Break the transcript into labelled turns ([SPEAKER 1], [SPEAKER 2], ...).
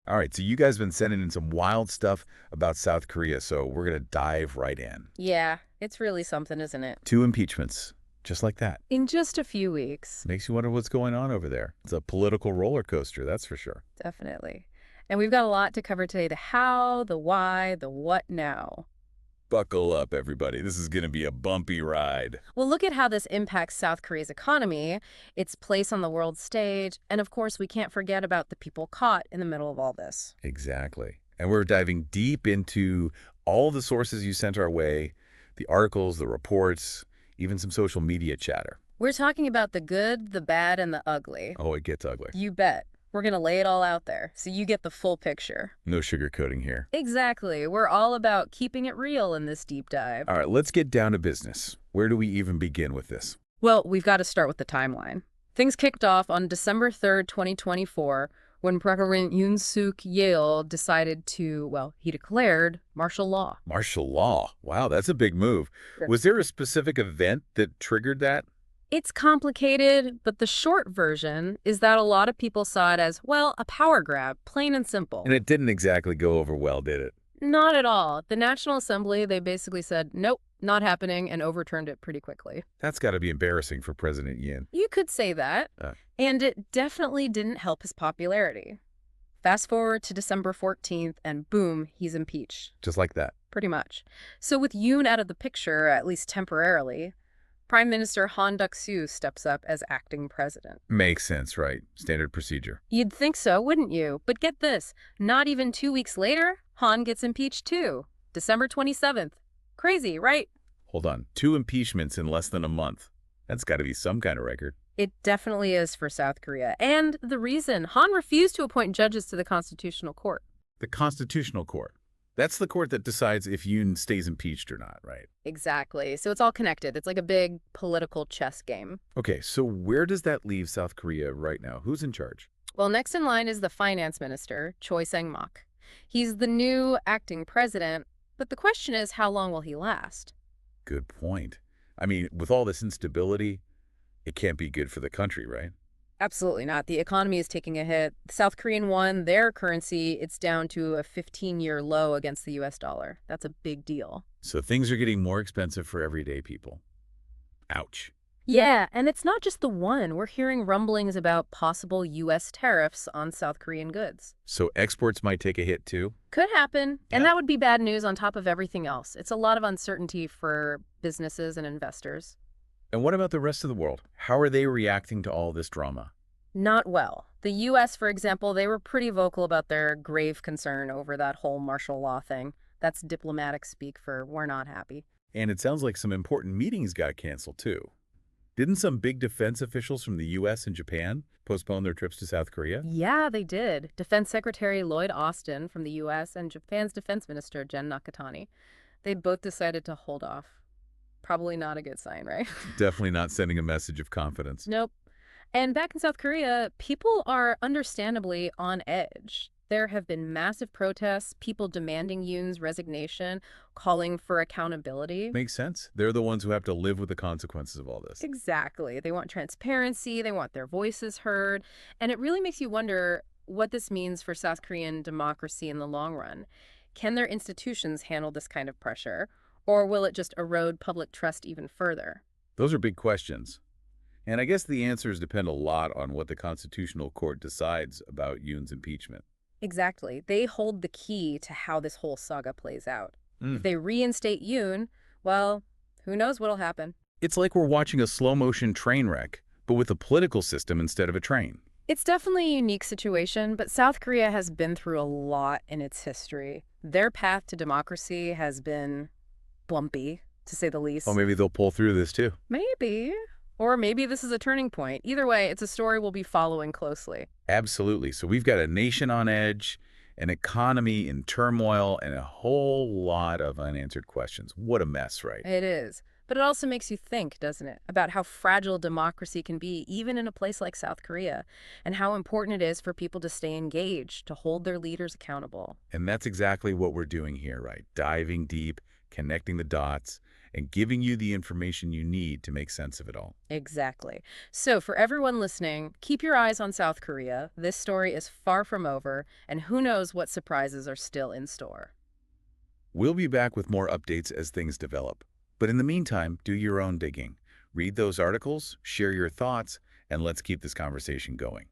[SPEAKER 1] All right, so you guys been sending in some wild stuff about South Korea, so we're going to dive right in.
[SPEAKER 2] Yeah, it's really something, isn't it?
[SPEAKER 1] 2 impeachments, just like that.
[SPEAKER 2] In just a few weeks.
[SPEAKER 1] Makes you wonder what's going on over there. It's a political roller coaster, that's for sure.
[SPEAKER 2] Definitely. And we've got a lot to cover today: the how, the why, the what now.
[SPEAKER 1] Buckle up, everybody. This is going to be a bumpy ride.
[SPEAKER 2] We'll look at how this impacts South Korea's economy, its place on the world stage, and of course, we can't forget about the people caught in the middle of all this.
[SPEAKER 1] Exactly. And we're diving deep into all the sources you sent our way, the articles, the reports, even some social media chatter.
[SPEAKER 2] We're talking about the good, the bad, and the ugly.
[SPEAKER 1] Oh, it gets ugly.
[SPEAKER 2] You bet. We're going to lay it all out there so you get the full picture.
[SPEAKER 1] No sugarcoating here.
[SPEAKER 2] Exactly. We're all about keeping it real in this deep dive.
[SPEAKER 1] All right, let's get down to business. Where do we even begin with this?
[SPEAKER 2] Well, we've got to start with the timeline. Things kicked off on December 3rd, 2024, when President Yoon Yeol decided to, well, he declared martial law.
[SPEAKER 1] Martial law. Wow, that's a big move.
[SPEAKER 2] Sure.
[SPEAKER 1] Was there a specific event that triggered that?
[SPEAKER 2] It's complicated, but the short version is that a lot of people saw it as, well, a power grab, plain and simple.
[SPEAKER 1] And it didn't exactly go over well, did it?
[SPEAKER 2] Not at all. The National Assembly, they basically said, nope, not happening, and overturned it pretty quickly.
[SPEAKER 1] That's got to be embarrassing for President Yoon.
[SPEAKER 2] You could say that. And it definitely didn't help his popularity. Fast forward to December 14th, and boom, he's impeached.
[SPEAKER 1] Just like that.
[SPEAKER 2] Pretty much. So with Yoon out of the picture, at least temporarily, Prime Minister Duck-soo steps up as acting president.
[SPEAKER 1] Makes sense, right? Standard procedure.
[SPEAKER 2] You'd think so, wouldn't you? But get this, not even 2 weeks later, Han gets impeached too. December 27th. Crazy, right?
[SPEAKER 1] Hold on. 2 impeachments in less than a month. That's got to be some kind of record.
[SPEAKER 2] It definitely is for South Korea. And the reason, Han refused to appoint judges to the Constitutional Court.
[SPEAKER 1] The Constitutional Court. That's the court that decides if Yoon stays impeached or not, right?
[SPEAKER 2] Exactly. So it's all connected. It's like a big political chess game.
[SPEAKER 1] Okay, so where does that leave South Korea right now? Who's in charge?
[SPEAKER 2] Well, next in line is the finance minister, Choi Sang-mak. He's the new acting president, but the question is, how long will he last?
[SPEAKER 1] Good point. I mean, with all this instability, it can't be good for the country, right?
[SPEAKER 2] Absolutely not. The economy is taking a hit. The South Korean won, their currency, it's down to a 15-year low against the US dollar. That's a big deal.
[SPEAKER 1] So things are getting more expensive for everyday people. Ouch.
[SPEAKER 2] Yeah, and it's not just the one. We're hearing rumblings about possible US tariffs on South Korean goods.
[SPEAKER 1] So exports might take a hit too?
[SPEAKER 2] Could happen, and
[SPEAKER 1] Yeah.
[SPEAKER 2] that would be bad news on top of everything else. It's a lot of uncertainty for businesses and investors.
[SPEAKER 1] And what about the rest of the world? How are they reacting to all this drama?
[SPEAKER 2] Not well. The US, for example, they were pretty vocal about their grave concern over that whole martial law thing. That's diplomatic speak for we're not happy.
[SPEAKER 1] And it sounds like some important meetings got canceled too. Didn't some big defense officials from the U.S. and Japan postpone their trips to South Korea?
[SPEAKER 2] Yeah, they did. Defense Secretary Lloyd Austin from the US and Japan's Defense Minister Jen Nakatani, they both decided to hold off. Probably not a good sign, right?
[SPEAKER 1] Definitely not sending a message of confidence.
[SPEAKER 2] Nope. And back in South Korea, people are understandably on edge. There have been massive protests, people demanding Yoon's resignation, calling for accountability.
[SPEAKER 1] Makes sense. They're the ones who have to live with the consequences of all this.
[SPEAKER 2] Exactly. They want transparency, they want their voices heard, and it really makes you wonder what this means for South Korean democracy in the long run. Can their institutions handle this kind of pressure, or will it just erode public trust even further?
[SPEAKER 1] Those are big questions. And I guess the answers depend a lot on what the Constitutional Court decides about Yoon's impeachment.
[SPEAKER 2] Exactly. They hold the key to how this whole saga plays out.
[SPEAKER 1] Mm.
[SPEAKER 2] If they reinstate Yoon, well, who knows what'll happen.
[SPEAKER 1] It's like we're watching a slow-motion train wreck, but with a political system instead of a train.
[SPEAKER 2] It's definitely a unique situation, but South Korea has been through a lot in its history. Their path to democracy has been bumpy, to say the least.
[SPEAKER 1] Well, maybe they'll pull through this too.
[SPEAKER 2] Maybe. Or maybe this is a turning point. Either way, it's a story we'll be following closely.
[SPEAKER 1] Absolutely. So we've got a nation on edge, an economy in turmoil, and a whole lot of unanswered questions. What a mess, right?
[SPEAKER 2] It is. But it also makes you think, doesn't it, about how fragile democracy can be, even in a place like South Korea, and how important it is for people to stay engaged, to hold their leaders accountable.
[SPEAKER 1] And that's exactly what we're doing here, right? Diving deep, connecting the dots, and giving you the information you need to make sense of it all.
[SPEAKER 2] Exactly. So, for everyone listening, keep your eyes on South Korea. This story is far from over, and who knows what surprises are still in store.
[SPEAKER 1] We'll be back with more updates as things develop. But in the meantime, do your own digging. Read those articles, share your thoughts, and let's keep this conversation going.